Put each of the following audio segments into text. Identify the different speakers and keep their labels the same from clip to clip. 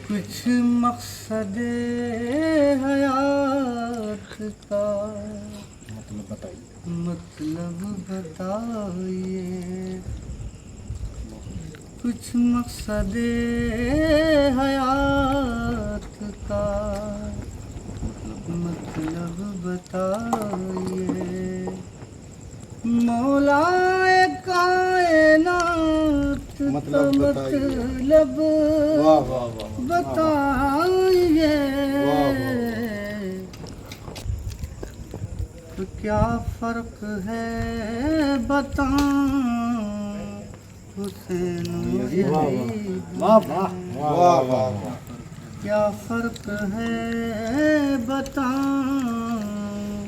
Speaker 1: کچھ مقصد حیات کا مطلب بتائیے، کچھ مقصد حیات کا مطلب بتائیے، مولا کائنات کا مطلب بتائیے، تو کیا فرق ہے بتائیں حسین و یزید میں، کیا فرق ہے بتائیں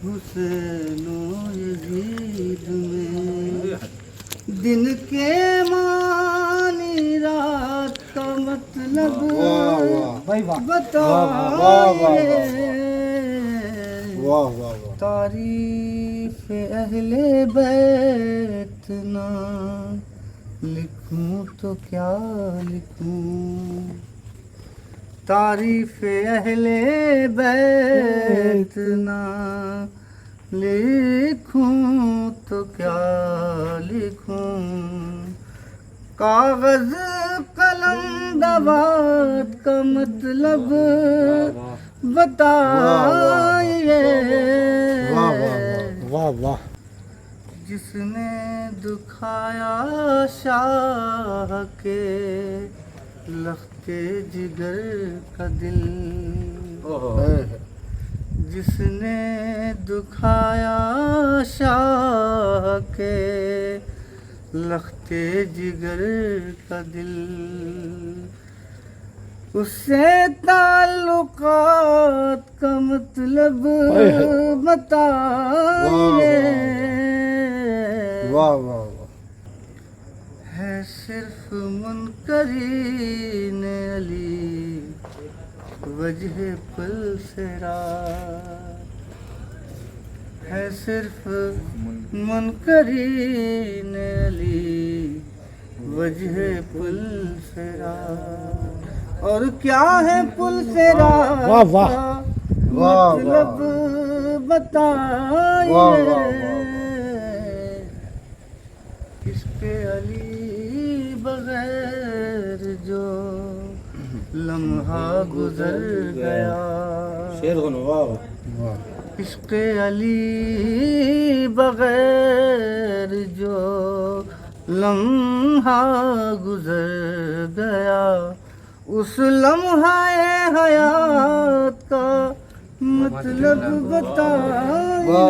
Speaker 1: حسین و یزید میں، دن کے معنی رات کا مطلب بتائیے، تعریف اہل بیت نہ لکھوں تو کیا لکھوں، تعریف اہل بیت نہ لکھوں تو کیا لکھوں، کاغذ قلم دوات کا مطلب بتائیے، جس نے دکھایا شاہ کے لخت جگر کا دل، جس نے دکھایا شاہ کے لخت جگر کا دل، اس سے تعلقات کا مطلب بتائیے، ہے صرف منکرین علی وجہ پل سے رات، ہے صرف منکرین علی وجہ پل سے رات، اور کیا ہے پل سے رات کا مطلب بتائیے، عشق علی بغیر جو لمحہ گزر گیا، عشق علی بغیر جو لمحہ گزر گیا، اس لمحہ حیات کا مطلب بتائیے۔